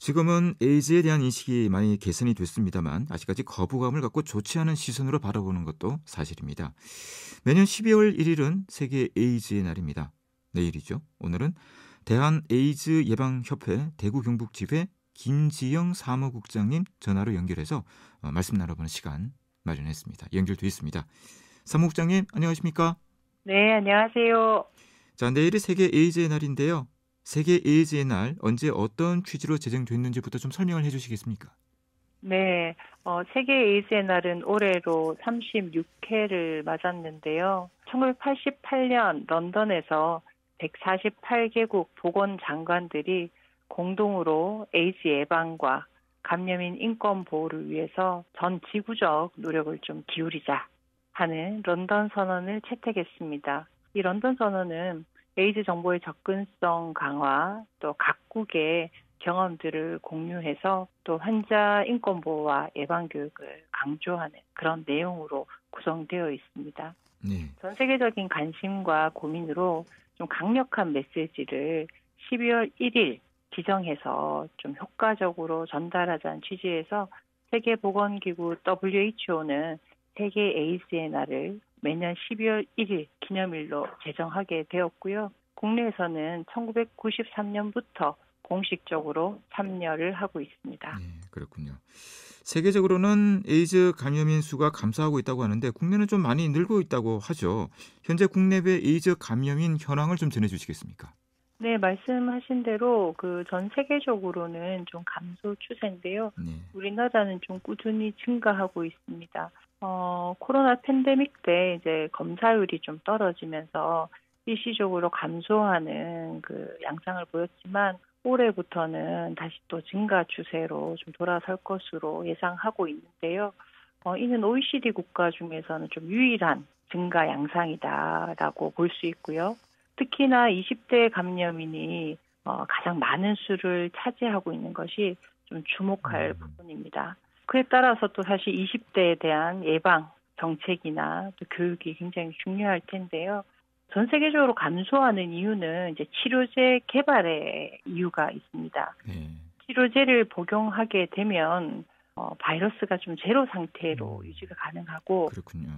지금은 에이즈에 대한 인식이 많이 개선이 됐습니다만 아직까지 거부감을 갖고 좋지 않은 시선으로 바라보는 것도 사실입니다. 매년 12월 1일은 세계 에이즈의 날입니다. 내일이죠. 오늘은 대한에이즈 예방협회 대구 경북지회 김지영 사무국장님 전화로 연결해서 말씀 나눠보는 시간 마련했습니다. 연결돼 있습니다. 사무국장님 안녕하십니까? 네, 안녕하세요. 자, 내일이 세계 에이즈의 날인데요. 세계 에이즈의 날 언제 어떤 취지로 제정됐는지부터 좀 설명을 해주시겠습니까? 네, 세계 에이즈의 날은 올해로 36회를 맞았는데요. 1988년 런던에서 148개국 보건장관들이 공동으로 에이즈 예방과 감염인 인권 보호를 위해서 전 지구적 노력을 좀 기울이자 하는 런던 선언을 채택했습니다. 이 런던 선언은 에이즈 정보의 접근성 강화, 또 각국의 경험들을 공유해서 또 환자 인권 보호와 예방 교육을 강조하는 그런 내용으로 구성되어 있습니다. 네. 전 세계적인 관심과 고민으로 좀 강력한 메시지를 12월 1일 지정해서 좀 효과적으로 전달하자는 취지에서 세계보건기구 WHO는 세계 에이즈의 날을 매년 12월 1일 기념일로 제정하게 되었고요. 국내에서는 1993년부터 공식적으로 참여를 하고 있습니다. 네, 그렇군요. 세계적으로는 에이즈 감염인 수가 감소하고 있다고 하는데 국내는 좀 많이 늘고 있다고 하죠. 현재 국내외 에이즈 감염인 현황을 좀 전해주시겠습니까? 네, 말씀하신 대로 그 전 세계적으로는 좀 감소 추세인데요. 네. 우리나라는 좀 꾸준히 증가하고 있습니다. 코로나 팬데믹 때 이제 검사율이 좀 떨어지면서 일시적으로 감소하는 그 양상을 보였지만 올해부터는 다시 또 증가 추세로 좀 돌아설 것으로 예상하고 있는데요. 이는 OECD 국가 중에서는 좀 유일한 증가 양상이다라고 볼 수 있고요. 특히나 20대 감염인이 가장 많은 수를 차지하고 있는 것이 좀 주목할 부분입니다. 그에 따라서 또 사실 20대에 대한 예방 정책이나 또 교육이 굉장히 중요할 텐데요. 전 세계적으로 감소하는 이유는 이제 치료제 개발의 이유가 있습니다. 네. 치료제를 복용하게 되면 바이러스가 좀 제로 상태로 유지가 가능하고, 그렇군요.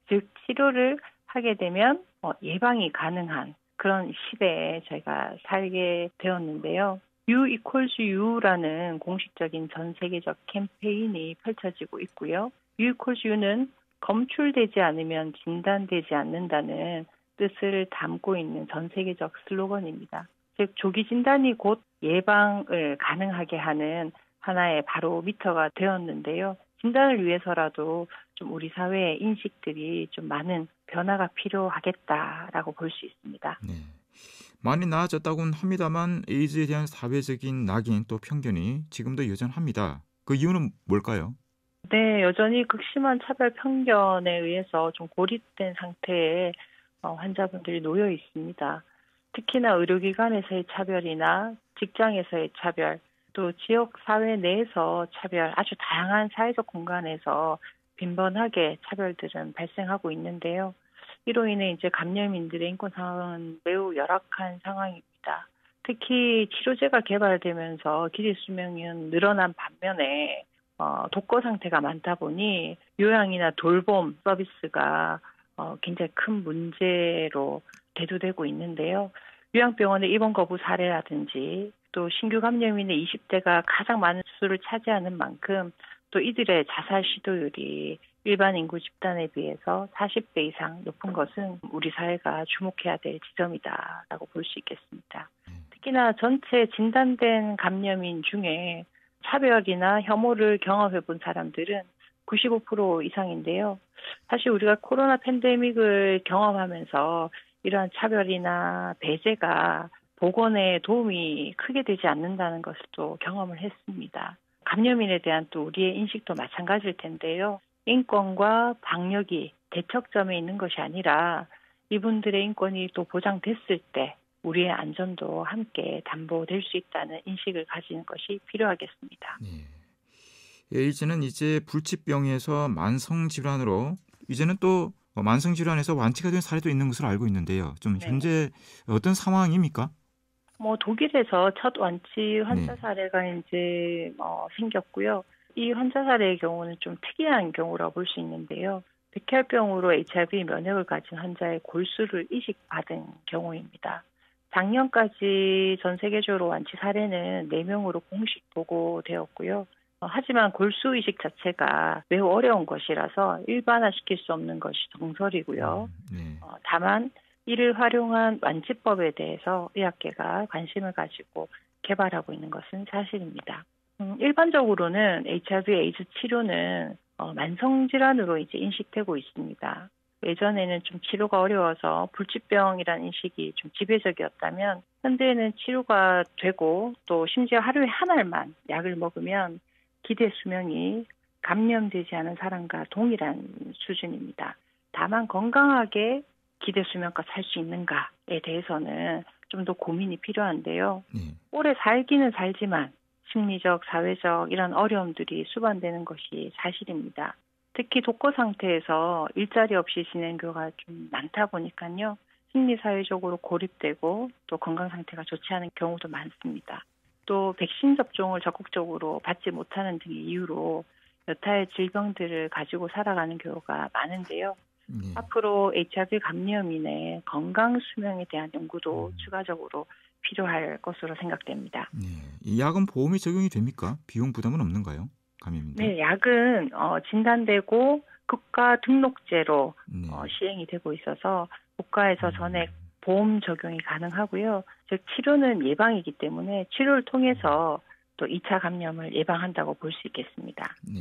즉 치료를 하게 되면 예방이 가능한 그런 시대에 저희가 살게 되었는데요. U equals U라는 공식적인 전 세계적 캠페인이 펼쳐지고 있고요. U equals U는 검출되지 않으면 진단되지 않는다는 뜻을 담고 있는 전 세계적 슬로건입니다. 즉 조기 진단이 곧 예방을 가능하게 하는 하나의 바로미터가 되었는데요. 진단을 위해서라도 좀 우리 사회의 인식들이 좀 많은 변화가 필요하겠다라고 볼 수 있습니다. 네. 많이 나아졌다고는 합니다만 에이즈에 대한 사회적인 낙인 또 편견이 지금도 여전합니다. 그 이유는 뭘까요? 네, 여전히 극심한 차별 편견에 의해서 좀 고립된 상태에 환자분들이 놓여 있습니다. 특히나 의료기관에서의 차별이나 직장에서의 차별, 또 지역 사회 내에서 차별, 아주 다양한 사회적 공간에서 빈번하게 차별들은 발생하고 있는데요. 이로 인해 이제 감염인들의 인권 상황은 매우 열악한 상황입니다. 특히 치료제가 개발되면서 기대 수명은 늘어난 반면에 독거 상태가 많다 보니 요양이나 돌봄 서비스가 굉장히 큰 문제로 대두되고 있는데요. 요양병원의 입원 거부 사례라든지 또 신규 감염인의 20대가 가장 많은 수를 차지하는 만큼 또 이들의 자살 시도율이 일반 인구 집단에 비해서 40배 이상 높은 것은 우리 사회가 주목해야 될 지점이다라고 볼 수 있겠습니다. 특히나 전체 진단된 감염인 중에 차별이나 혐오를 경험해 본 사람들은 95% 이상인데요. 사실 우리가 코로나 팬데믹을 경험하면서 이러한 차별이나 배제가 보건에 도움이 크게 되지 않는다는 것을 또 경험을 했습니다. 감염인에 대한 또 우리의 인식도 마찬가지일 텐데요. 인권과 방역이 대척점에 있는 것이 아니라 이분들의 인권이 또 보장됐을 때 우리의 안전도 함께 담보될 수 있다는 인식을 가지는 것이 필요하겠습니다. 네. 에이즈는 이제 불치병에서 만성질환으로 이제는 또 만성질환에서 완치가 된 사례도 있는 것으로 알고 있는데요. 좀 네. 현재 어떤 상황입니까? 독일에서 첫 완치 환자 네. 사례가 이제 생겼고요. 이 환자 사례의 경우는 좀 특이한 경우라고 볼 수 있는데요. 백혈병으로 HIV 면역을 가진 환자의 골수를 이식받은 경우입니다. 작년까지 전 세계적으로 완치 사례는 4명으로 공식 보고되었고요. 하지만 골수 이식 자체가 매우 어려운 것이라서 일반화시킬 수 없는 것이 정설이고요. 네. 다만 이를 활용한 완치법에 대해서 의학계가 관심을 가지고 개발하고 있는 것은 사실입니다. 일반적으로는 HIV 에이즈 치료는 만성질환으로 이제 인식되고 있습니다. 예전에는 좀 치료가 어려워서 불치병이라는 인식이 좀 지배적이었다면 현대에는 치료가 되고 또 심지어 하루에 한 알만 약을 먹으면 기대 수명이 감염되지 않은 사람과 동일한 수준입니다. 다만 건강하게 기대 수명과 살 수 있는가에 대해서는 좀 더 고민이 필요한데요. 네. 오래 살기는 살지만 심리적, 사회적 이런 어려움들이 수반되는 것이 사실입니다. 특히 독거 상태에서 일자리 없이 지낸 경우가 좀 많다 보니까요. 심리사회적으로 고립되고 또 건강 상태가 좋지 않은 경우도 많습니다. 또 백신 접종을 적극적으로 받지 못하는 등의 이유로 여타의 질병들을 가지고 살아가는 경우가 많은데요. 네. 앞으로 HIV 감염인의 건강 수명에 대한 연구도 추가적으로 필요할 것으로 생각됩니다. 네. 이 약은 보험이 적용이 됩니까? 비용 부담은 없는가요? 감염인데? 네, 약은 진단되고 국가 등록제로 네. 시행이 되고 있어서 국가에서 전액 보험 적용이 가능하고요. 즉 치료는 예방이기 때문에 치료를 통해서 또 2차 감염을 예방한다고 볼 수 있겠습니다. 네.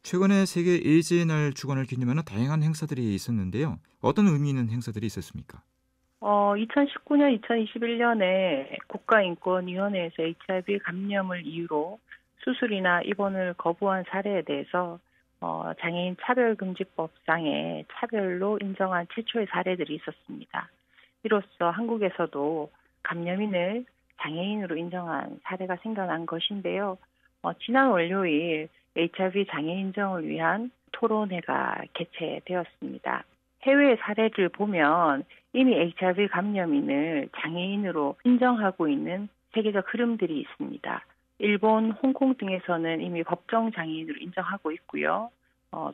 최근에 세계 에이즈의 날 주간을 기념하는 다양한 행사들이 있었는데요. 어떤 의미 있는 행사들이 있었습니까? 2019년, 2021년에 국가인권위원회에서 HIV 감염을 이유로 수술이나 입원을 거부한 사례에 대해서 장애인 차별금지법상의 차별로 인정한 최초의 사례들이 있었습니다. 이로써 한국에서도 감염인을 장애인으로 인정한 사례가 생겨난 것인데요. 지난 월요일 HIV 장애 인정을 위한 토론회가 개최되었습니다. 해외 사례를 보면 이미 HIV 감염인을 장애인으로 인정하고 있는 세계적 흐름들이 있습니다. 일본, 홍콩 등에서는 이미 법정 장애인으로 인정하고 있고요.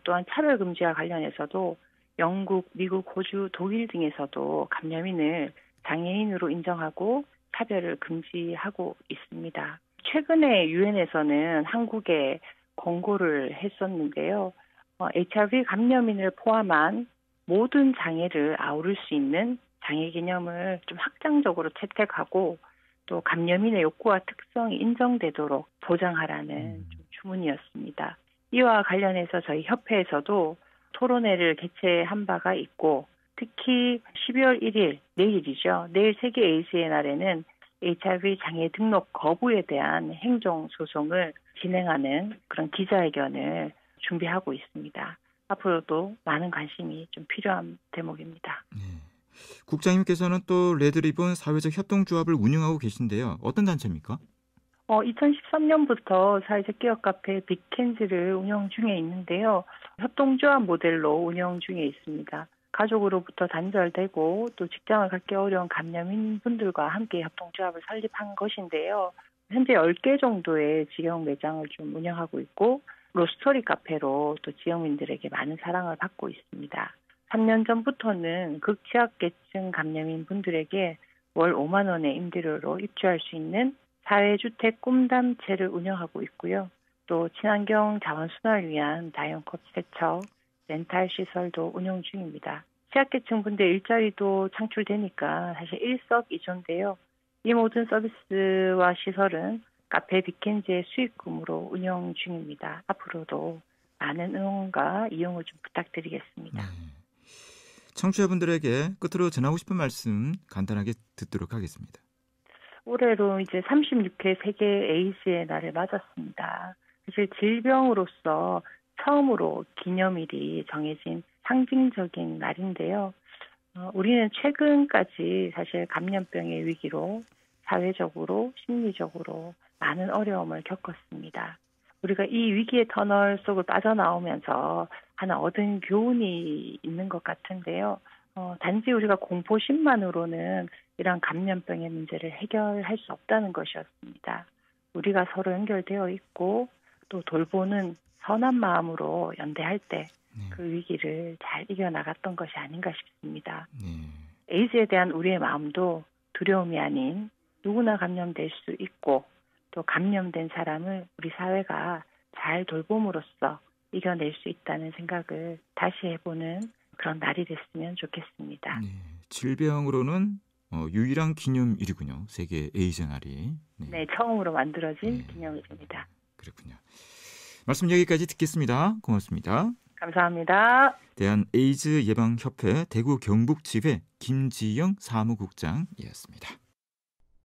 또한 차별금지와 관련해서도 영국, 미국, 호주, 독일 등에서도 감염인을 장애인으로 인정하고 차별을 금지하고 있습니다. 최근에 유엔에서는 한국에 권고를 했었는데요. HIV 감염인을 포함한 모든 장애를 아우를 수 있는 장애 개념을 좀 확장적으로 채택하고 또 감염인의 욕구와 특성이 인정되도록 보장하라는 좀 주문이었습니다. 이와 관련해서 저희 협회에서도 토론회를 개최한 바가 있고 특히 12월 1일 내일이죠. 내일 세계 에이즈의 날에는 HIV 장애 등록 거부에 대한 행정소송을 진행하는 그런 기자회견을 준비하고 있습니다. 앞으로도 많은 관심이 좀 필요한 대목입니다. 네. 국장님께서는 또 레드리본 사회적 협동조합을 운영하고 계신데요. 어떤 단체입니까? 2013년부터 사회적 기업 카페 빅캔즈를 운영 중에 있는데요. 협동조합 모델로 운영 중에 있습니다. 가족으로부터 단절되고 또 직장을 갖기 어려운 감염인 분들과 함께 협동조합을 설립한 것인데요. 현재 10개 정도의 지역 매장을 좀 운영하고 있고 로스토리 카페로 또 지역민들에게 많은 사랑을 받고 있습니다. 3년 전부터는 극취약계층 감염인 분들에게 월 5만 원의 임대료로 입주할 수 있는 사회주택 꿈담체를 운영하고 있고요. 또 친환경 자원순환을 위한 다용컵 세척, 렌탈 시설도 운영 중입니다. 취약계층 분들 일자리도 창출되니까 사실 일석이조인데요. 이 모든 서비스와 시설은 카페 빅캔즈의 수익금으로 운영 중입니다. 앞으로도 많은 응원과 이용을 좀 부탁드리겠습니다. 네. 청취자분들에게 끝으로 전하고 싶은 말씀 간단하게 듣도록 하겠습니다. 올해로 이제 36회 세계 에이즈의 날을 맞았습니다. 사실 질병으로서 처음으로 기념일이 정해진 상징적인 날인데요. 우리는 최근까지 사실 감염병의 위기로 사회적으로, 심리적으로 많은 어려움을 겪었습니다. 우리가 이 위기의 터널 속을 빠져나오면서 하나 얻은 교훈이 있는 것 같은데요. 단지 우리가 공포심만으로는 이런 감염병의 문제를 해결할 수 없다는 것이었습니다. 우리가 서로 연결되어 있고 또 돌보는 선한 마음으로 연대할 때 그 위기를 잘 이겨나갔던 것이 아닌가 싶습니다. 에이즈에 대한 우리의 마음도 두려움이 아닌 누구나 감염될 수 있고 또 감염된 사람을 우리 사회가 잘 돌봄으로써 이겨낼 수 있다는 생각을 다시 해보는 그런 날이 됐으면 좋겠습니다. 질병으로는 유일한 기념일이군요. 세계 에이즈 날이. 네, 처음으로 만들어진 기념일입니다. 그렇군요. 말씀 여기까지 듣겠습니다. 고맙습니다. 감사합니다. 대한 에이즈 예방협회 대구 경북 지회 김지영 사무국장이었습니다.